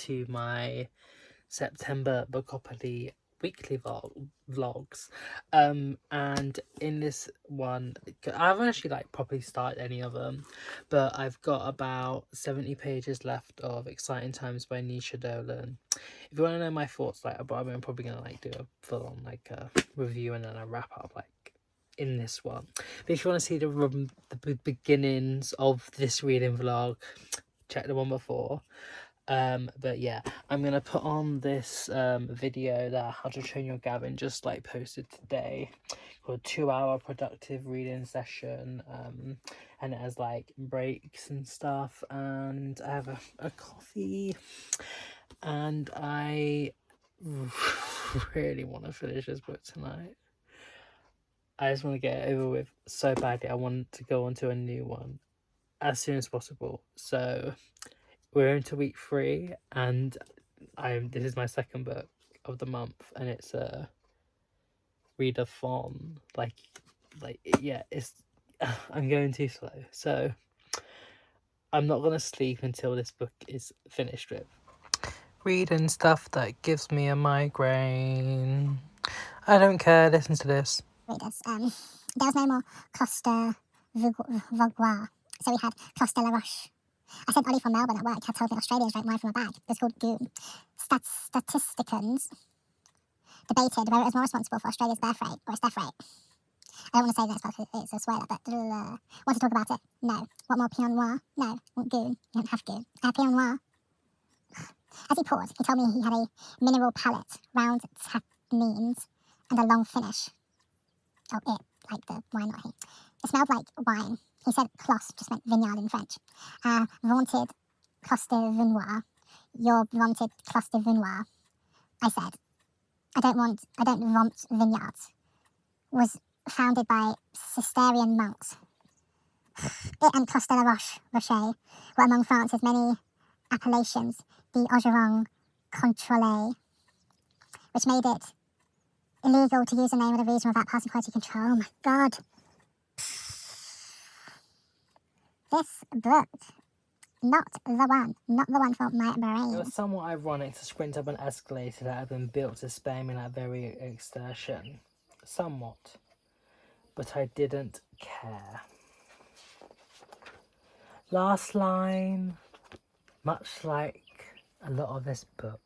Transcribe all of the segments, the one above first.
to my September Bookopoly weekly vlogs. And in this one, I haven't actually properly started any of them, but I've got about 70 pages left of Exciting Times by Naoise Dolan. If you want to know my thoughts, I'm probably gonna do a full on a review and then a wrap up in this one. But if you want to see the beginnings of this reading vlog, check the one before. But yeah, I'm gonna put on this video that How to Train Your Gavin just posted today, called 2-hour productive reading session. And it has breaks and stuff, and I have a coffee, and I really want to finish this book tonight. I just want to get it over with so badly. I want to go on to a new one as soon as possible. So we're into week 3, and this is my second book of the month, and it's a readathon. It's I'm going too slow, so I'm not gonna sleep until this book is finished with. Reading stuff that gives me a migraine. I don't care. Listen to this. Readers. There was no more Costa Vogua, so we had Costa La Roche. I said Ollie from Melbourne at work had told me Australians drank wine from a bag. It was called goon. Statisticians debated whether it was more responsible for Australia's birth rate or its death rate. I don't want to say that because it's a swear, but want to talk about it? No. Want more Pinot Noir? No. Want goon? You don't have goon. Pinot Noir. As he poured, he told me he had a mineral palate, round tannins, and a long finish. Oh, it, like the wine, not he. It smelled like wine. He said clos just meant vineyard in French. Vaunted Clos de Vinois. Your vaunted Clos de Vinois. I said, I don't vaunt vineyards. Was founded by Cistercian monks. It and Clos de la Roche were among France's many appellations, the Ogeron Contrôlé, which made it illegal to use the name of the region without passing quality control. Oh my god. This book, not the one for my brain. It was somewhat ironic to sprint up an escalator that had been built to spare me that very exertion. Somewhat. But I didn't care. Last line. Much like a lot of this book,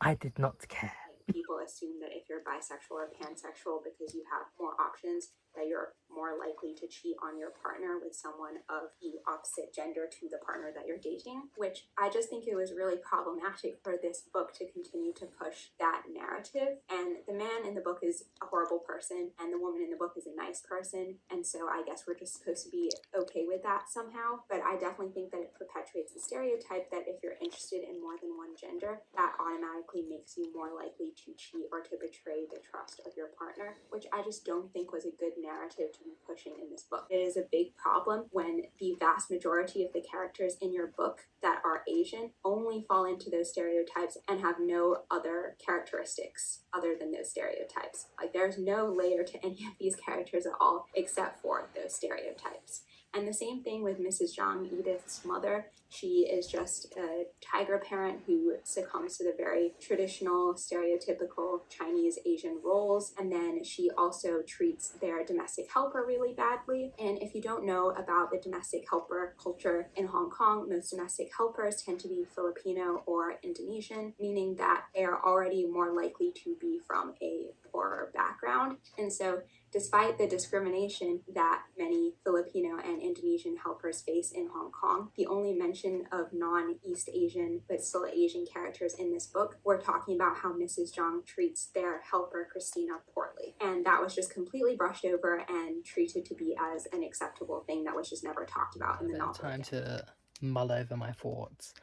I did not care. People assume that if you're bisexual or pansexual, because you have more options, that you're more likely to cheat on your partner with someone of the opposite gender to the partner that you're dating, which I just think it was really problematic for this book to continue to push that narrative. And the man in the book is a horrible person, and the woman in the book is a nice person, and so I guess we're just supposed to be okay with that somehow. But I definitely think that it perpetuates the stereotype that if you're interested in more than one gender, that automatically makes you more likely to cheat or to betray the trust of your partner, which I just don't think was a good narrative to be pushing in this book. It is a big problem when the vast majority of the characters in your book that are Asian only fall into those stereotypes and have no other characteristics other than those stereotypes. There's no layer to any of these characters at all except for those stereotypes. And the same thing with Mrs. Zhang, Edith's mother. She is just a tiger parent who succumbs to the very traditional, stereotypical Chinese Asian roles. And then she also treats their domestic helper really badly. And if you don't know about the domestic helper culture in Hong Kong, most domestic helpers tend to be Filipino or Indonesian, meaning that they are already more likely to be from a poorer background. And so despite the discrimination that many Filipino and Indonesian helpers face in Hong Kong, the only mention of non-East Asian but still Asian characters in this book, we're talking about how Mrs. Zhang treats their helper Christina poorly. And that was just completely brushed over and treated to be as an acceptable thing that was just never talked about in the novel. Time to mull over my thoughts,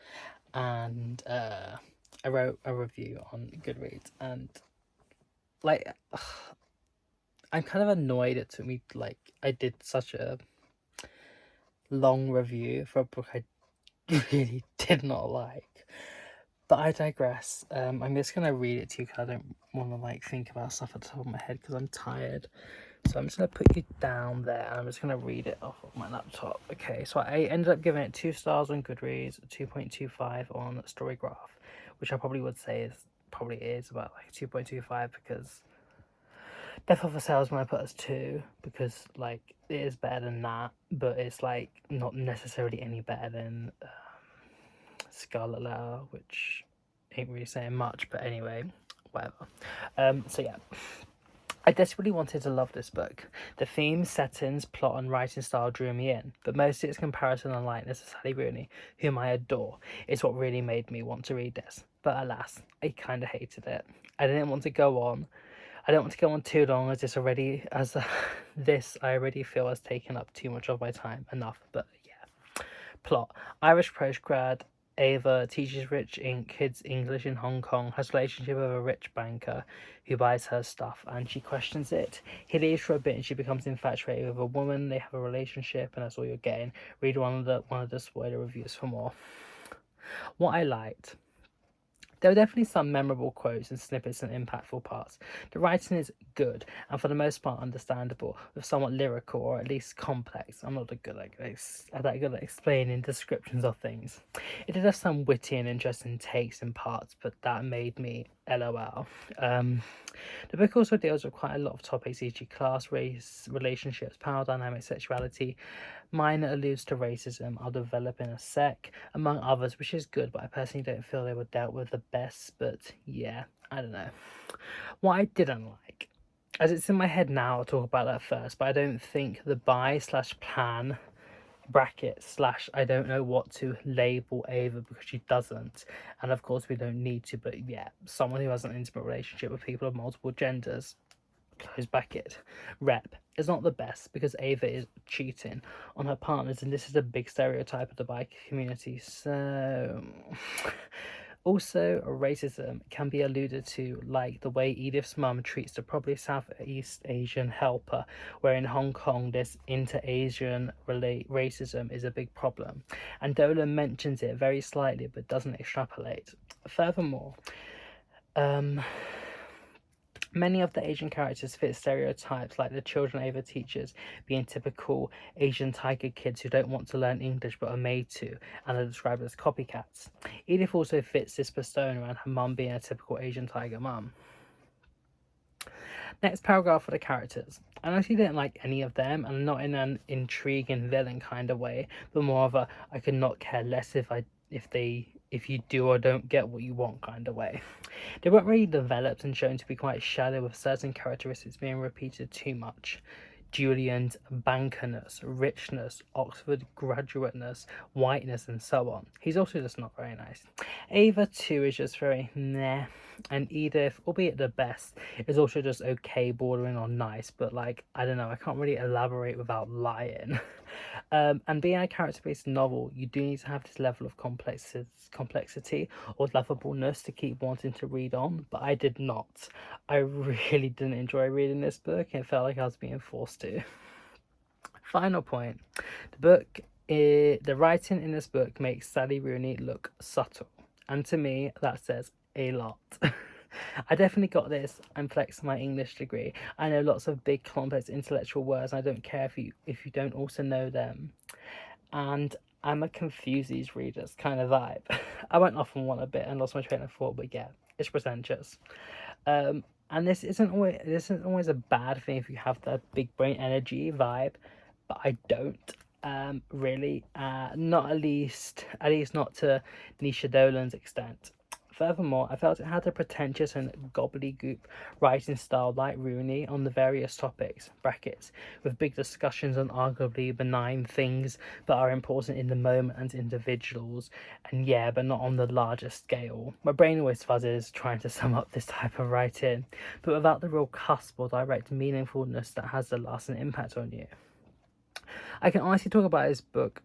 and I wrote a review on Goodreads, and I'm kind of annoyed it took me I did such a long review for a book I really did not like, But I digress. I'm just gonna read it to you because I don't want to like think about stuff at the top of my head because I'm tired. So I'm just gonna put you down there and I'm just gonna read it off of my laptop. Okay, so I ended up giving it 2 stars on Goodreads, 2.25 on StoryGraph, which I probably would say probably is about like 2.25 because Death of a Salesman I put as 2 because like it is better than that, but it's like not necessarily any better than Scarlet Letter, which ain't really saying much, but anyway, whatever. So yeah, I desperately wanted to love this book. The themes, settings, plot, and writing style drew me in, but mostly its comparison and likeness to Sally Rooney, whom I adore, is what really made me want to read this. But alas, I kind of hated it. I didn't want to go on. I don't want to go on too long as this I already feel has taken up too much of my time. Enough, but yeah. Plot: Irish postgrad Ava teaches rich kids English in Hong Kong, has a relationship with a rich banker who buys her stuff, and she questions it. He leaves for a bit and she becomes infatuated with a woman. They have a relationship, and that's all you're getting. Read one of the spoiler reviews for more. What I liked: there were definitely some memorable quotes and snippets and impactful parts. The writing is good and for the most part understandable, with somewhat lyrical or at least complex. I'm not that good at explaining descriptions of things. It did have some witty and interesting takes and parts, but that made me LOL. The book also deals with quite a lot of topics, e.g. class, race, relationships, power dynamics, sexuality. Mine alludes to racism. I'll develop in a sec, among others, which is good, but I personally don't feel they were dealt with the best. But yeah, I don't know. What I didn't like, as it's in my head now, I'll talk about that first, but I don't think the buy/plan bracket / I don't know what to label Ava because she doesn't, and of course we don't need to, but yeah, someone who has an intimate relationship with people of multiple genders, close bracket, rep, is not the best because Ava is cheating on her partners, and this is a big stereotype of the bi community. So also, racism can be alluded to, like the way Edith's mum treats the probably Southeast Asian helper, where in Hong Kong this inter-Asian racism is a big problem, and Dolan mentions it very slightly but doesn't extrapolate. Furthermore, many of the Asian characters fit stereotypes, like the children Ava teaches being typical Asian tiger kids who don't want to learn English but are made to, and are described as copycats. Edith also fits this persona, and her mum being a typical Asian tiger mum. Next paragraph for the characters. I actually didn't like any of them, and not in an intriguing villain kind of way, but more of a I could not care less if you do or don't get what you want kind of way. They weren't really developed and shown to be quite shallow, with certain characteristics being repeated too much. Julian's bankerness, richness, Oxford graduateness, whiteness, and so on. He's also just not very nice. Ava too is just very meh, and Edith, albeit the best, is also just okay, bordering on nice, but like, I don't know, I can't really elaborate without lying. And being a character-based novel, you do need to have this level of complexity or lovableness to keep wanting to read on, but I did not. I really didn't enjoy reading this book, and it felt like I was being forced to. Final point. The writing in this book makes Sally Rooney look subtle, and to me, that says a lot. I definitely got this. I'm flexing my English degree. I know lots of big, complex intellectual words. I don't care if you don't also know them. And I'm a confuse these readers kind of vibe. I went off on one a bit and lost my train of thought, but yeah, it's pretentious. And this isn't always a bad thing if you have that big brain energy vibe, but I don't. Really, not at least not to Nisha Dolan's extent. Furthermore, I felt it had a pretentious and gobbledygook writing style like Rooney on the various topics, brackets, with big discussions on arguably benign things but are important in the moment and individuals, and yeah, but not on the larger scale. My brain always fuzzes trying to sum up this type of writing, but without the real cusp or direct meaningfulness that has the lasting impact on you. I can honestly talk a lot about this book,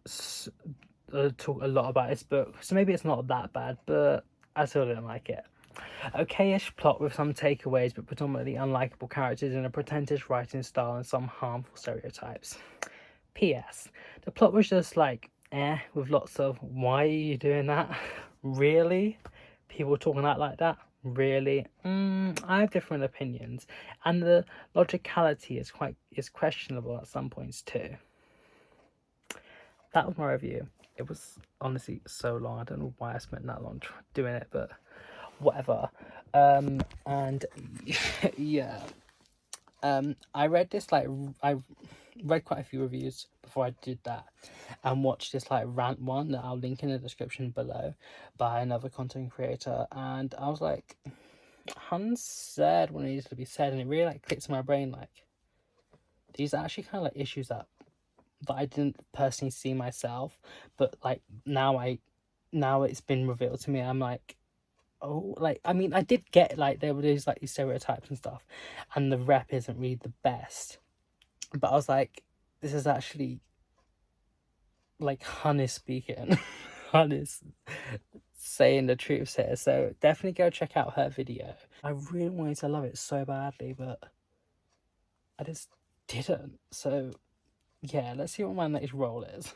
so maybe it's not that bad, but I still didn't like it. Okay-ish plot with some takeaways, but predominantly unlikable characters in a pretentious writing style and some harmful stereotypes. P.S. The plot was just like, with lots of, why are you doing that? Really? people talking out like that, really, I have different opinions, and the logicality is questionable at some points too. That was my review. It was honestly so long. I don't know why I spent that long doing it, but whatever. And yeah, I read this, like, I read quite a few reviews before I did that, and watched this like Rant one that I'll link in the description below by another content creator, and I was like, Hans said what needs to be said, and it really like clicked in my brain, like, these are actually kind of like issues that I didn't personally see myself, but like now it's been revealed to me. I'm like, oh, like, I mean, I did get like there were these like these stereotypes and stuff, and the rep isn't really the best, but I was like, this is actually like Hannes speaking. Hannes saying the truth here, so definitely go check out her video. I really wanted to love it so badly, but I just didn't. So yeah, let's see what my next role is.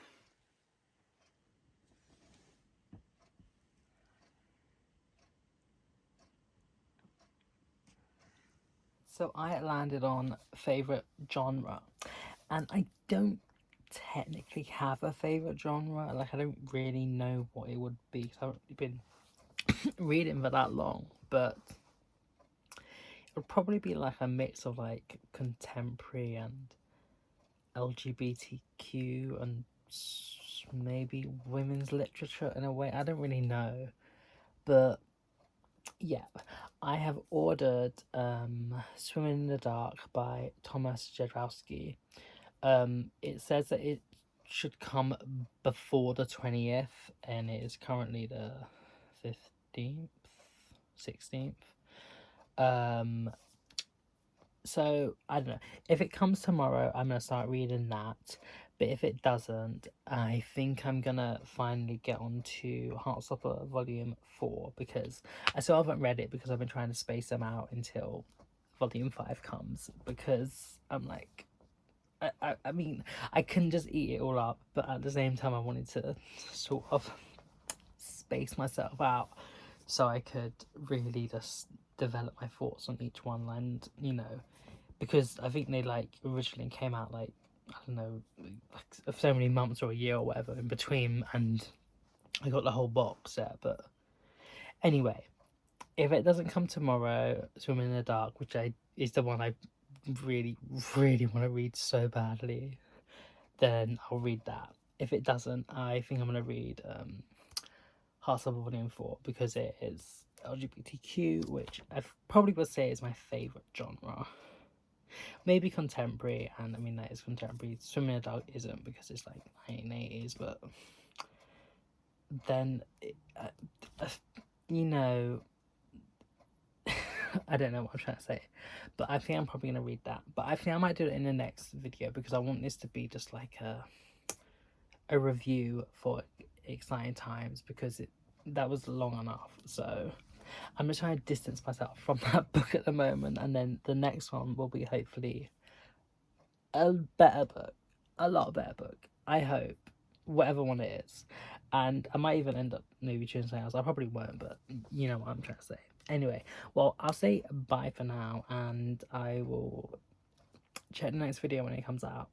So I landed on favourite genre, and I don't technically have a favourite genre. Like, I don't really know what it would be, because I haven't been reading for that long, but it would probably be like a mix of like contemporary and LGBTQ and maybe women's literature in a way. I don't really know, but yeah, I have ordered Swimming in the Dark by Thomas Jadrowski. It says that it should come before the 20th, and it is currently the 15th, 16th. So I don't know. If it comes tomorrow, I'm gonna start reading that. But if it doesn't, I think I'm gonna finally get on to Heartstopper Volume 4, because I still haven't read it, because I've been trying to space them out until Volume 5 comes, because I'm like, I mean, I can just eat it all up, but at the same time I wanted to sort of space myself out so I could really just develop my thoughts on each one, and, you know, because I think they like originally came out like, I don't know, like so many months or a year or whatever in between, and I got the whole box set. But anyway, if it doesn't come tomorrow, Swimming in the Dark, which is the one I really want to read so badly, then I'll read that. If it doesn't, I think I'm gonna read Heartstopper Volume 4, because it is LGBTQ, which I probably would say is my favourite genre. Maybe contemporary, and I mean that is contemporary. Swimming in the Dark isn't, because it's like 1980s, but then you know, I don't know what I'm trying to say, but I think I'm probably gonna read that. But I think I might do it in the next video, because I want this to be just like a review for Exciting Times, because that was long enough. So I'm just trying to distance myself from that book at the moment, and then the next one will be hopefully a better book, a lot better book, I hope, whatever one it is. And I might even end up maybe choosing something else. I probably won't, but you know what I'm trying to say. Anyway, well, I'll say bye for now, and I will check the next video when it comes out.